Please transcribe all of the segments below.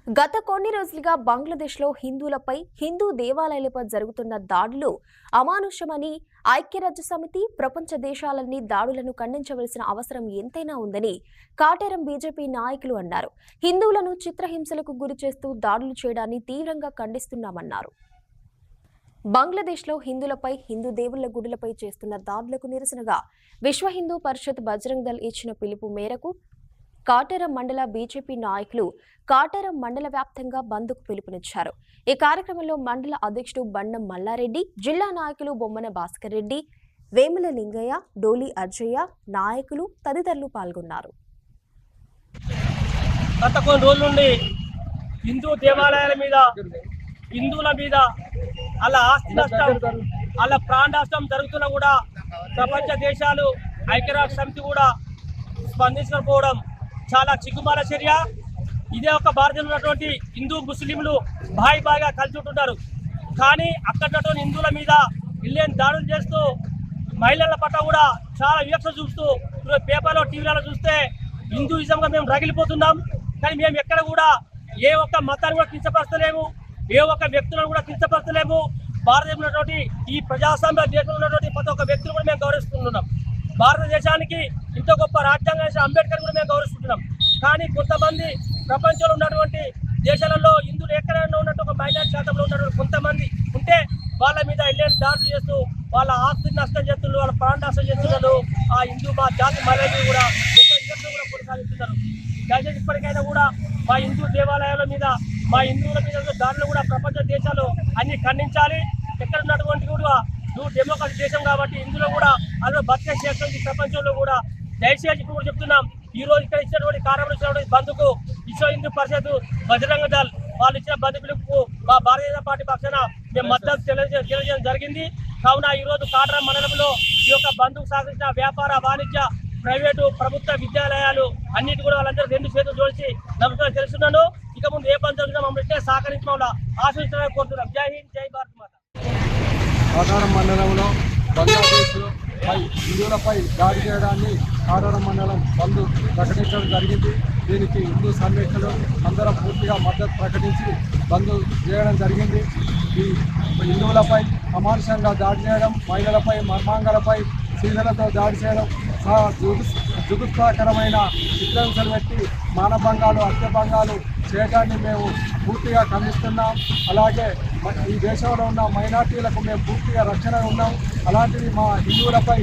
గత కొన్ని రోజులుగా బంగ్లాదేశ్లో హిందువులపై హిందూ దేవాలయాలపై జరుగుతున్న దాడులు అమానుషమని ఐక్యరాజ్యసమితి ప్రపంచ దేశాలన్నీ దాడులను ఖండించవలసిన అవసరం ఎంతైనా ఉందని కాటేరం బీజేపీ నాయకులు అన్నారు. హిందువులను చిత్రహింసలకు గురి చేస్తూ దాడులు చేయడాన్ని తీవ్రంగా ఖండిస్తున్నామన్నారు. బంగ్లాదేశ్లో హిందువులపై హిందూ దేవుళ్ల గుడులపై చేస్తున్న దాడులకు నిరసనగా విశ్వ హిందూ పరిషత్ బజరంగ్ దళ్ ఇచ్చిన పిలుపు మేరకు కాటేరం మండల బీజేపీ నాయకులు కాటేరం మండల వ్యాప్తంగా బంద్కు పిలుపునిచ్చారు. ఈ కార్యక్రమంలో మండల అధ్యక్షుడు బండం మల్లారెడ్డి, జిల్లా నాయకులు బొమ్మన భాస్కర్ రెడ్డి, వేముల లింగయ్య, డోలి అజ్జయ్య, నాయకులు తదితరులు పాల్గొన్నారు. గత కొన్ని రోజుల నుండి హిందూ దేవాలయాల మీద, హిందువుల మీద అలా ఆస్తి నష్టం, అలా ప్రాణ నష్టం జరుగుతున్నా కూడా ప్రపంచ దేశాలు, ఐక్యరాజ్య సమితి కూడా స్పందించకపోవడం చాలా చిగ్గుమాల చర్య. ఇదే ఒక భారతదేశంలో ఉన్నటువంటి హిందూ ముస్లింలు బాగా కలిసి ఉంటుంటారు. కానీ అక్కడ హిందువుల మీద ఇల్లేని దాడులు చేస్తూ మహిళల పట్ల కూడా చాలా వివక్ష చూస్తూ పేపర్లో టీవీలలో చూస్తే హిందూయిజంగా మేము రగిలిపోతున్నాం. కానీ మేము ఎక్కడ కూడా ఏ ఒక్క మతాన్ని కూడా కించపరచలేము, ఏ ఒక్క వ్యక్తులను కూడా కించపరచలేము. భారతదేశంలో ఉన్నటువంటి ఈ ప్రజాస్వామ్య దేశంలో ఉన్నటువంటి ప్రతి ఒక్క వ్యక్తులు కూడా మేము గౌరవిస్తున్నాం. భారతదేశానికి ఇంత గొప్ప రాజ్యాంగం చేసిన అంబేద్కర్ కూడా మేము గౌరవిస్తున్నాం. కానీ కొంతమంది ప్రపంచంలో ఉన్నటువంటి దేశాలలో హిందువులు ఎక్కడైనా ఉన్నట్టు ఒక మైనారిటీ శాతంలో ఉన్నటువంటి కొంతమంది ఉంటే వాళ్ళ మీద ఇల్లేని దాడులు చేస్తూ వాళ్ళ ఆస్తిని నష్టం చేస్తున్నారు, వాళ్ళ ప్రాణ నష్టం చేస్తున్నారు. ఆ హిందూ మా జాతి మహిళలు కూడా కొనసాగిస్తున్నారు. దయచేసి ఇప్పటికైనా కూడా మా హిందూ దేవాలయాల మీద, మా హిందువుల మీద దాడులు కూడా ప్రపంచ దేశాలు అన్ని ఖండించాలి. ఎక్కడ ఉన్నటువంటి కూడా డెమోక్రసీ దేశం కాబట్టి ఇందులో కూడా అందులో బతికే చేస్తుంది ప్రపంచంలో కూడా. దయచేసి ఇప్పుడు కూడా చెప్తున్నాం, ఈ రోజు ఇక్కడ ఇచ్చినటువంటి కార్యక్రమం బంధుకు విశ్వ హిందూ పరిషత్ బజరంగ దళ్ వాళ్ళు ఇచ్చిన బంధు పిలుపుకు మా భారతీయ జనతా పార్టీ పక్షాన మేము మద్దతు తెలియజేయడం జరిగింది. కావున ఈ రోజు కాటేరం మండలంలో ఈ యొక్క బంధుకు సాగించిన వ్యాపార, వాణిజ్య, ప్రైవేటు, ప్రభుత్వ విద్యాలయాలు అన్నిటి కూడా వాళ్ళందరూ రెండు చేతులు జోడించి నమస్కారం తెలుస్తున్నాను. ఇక ముందు ఏ బంధు జరిగినా మమ్మల్ని సహకరించి మమ్మల్ని ఆశీర్వదించాలని కోరుతున్నాం. జై హింద్, జై భారత్ మాత. కాటేరం మండలంలో బంగ్లాదేశ్లో హిందువులపై దాడి చేయడాన్ని కాటేరం మండలం బంద్ ప్రకటించడం జరిగింది. దీనికి హిందూ సమ్మెకులు అందరం పూర్తిగా మద్దతు ప్రకటించి బంద్ చేయడం జరిగింది. ఈ హిందువులపై అమానుషంగా దాడి చేయడం, మహిళలపై, మర్మాంగాలపై సీజలతో దాడి చేయడం, జుగుత్సాకరమైన చిత్రహింసలు పెట్టి మానభంగాలు, హత్యభంగాలు చేయడాన్ని మేము పూర్తిగా ఖండిస్తున్నాం. అలాగే ఈ దేశంలో ఉన్న మైనార్టీలకు మేము పూర్తిగా రక్షణ ఉన్నాం. అలాంటిది మా హిందువులపై,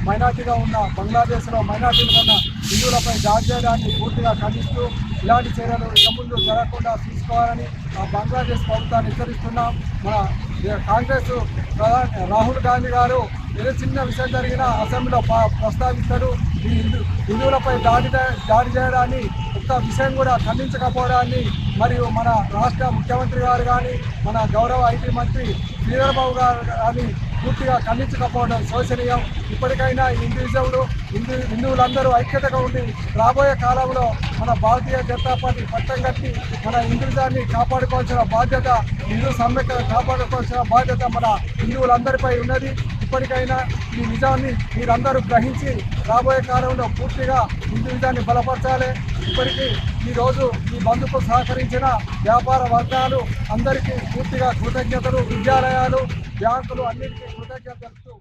మైనార్టీగా ఉన్న బంగ్లాదేశ్లో మైనార్టీలు ఉన్న హిందువులపై దాడి చేయడాన్ని పూర్తిగా ఖండిస్తూ ఇలాంటి చర్యలు ఇక ముందు జరగకుండా చూసుకోవాలని బంగ్లాదేశ్ ప్రభుత్వాన్ని హెచ్చరిస్తున్నాం. మన కాంగ్రెస్ ప్రధాని రాహుల్ గాంధీ గారు ఏదో చిన్న విషయం జరిగినా అసెంబ్లీలో ప్రస్తావిస్తాడు. ఈ హిందువులపై దాడి చేయడాన్ని ఒక్క విషయం కూడా ఖండించకపోవడాన్ని, మరియు మన రాష్ట్ర ముఖ్యమంత్రి గారు కానీ, మన గౌరవ ఐటీ మంత్రి శ్రీధర్ బాబు గారు కానీ పూర్తిగా ఖండించకపోవడం శోచనీయం. ఇప్పటికైనా ఈ హిందువులందరూ ఐక్యతగా ఉండి రాబోయే కాలంలో మన భారతీయ జనతా పార్టీ పట్టం కట్టి మన హిందువులాన్ని కాపాడుకోవాల్సిన బాధ్యత, హిందూ సమ్మెను కాపాడుకోవాల్సిన బాధ్యత మన హిందువులందరిపై ఉన్నది. ఇప్పటికైనా ఈ నిజాన్ని మీరందరూ గ్రహించి రాబోయే కాలంలో పూర్తిగా హిందూయిజాన్ని బలపరచాలి. ఇప్పటికీ ఈరోజు ఈ బంధుకు సహకరించిన వ్యాపార వర్గాలు అందరికీ పూర్తిగా కృతజ్ఞతలు, విద్యాలయాలు, బ్యాంకులు అన్నింటికీ కృతజ్ఞతలు.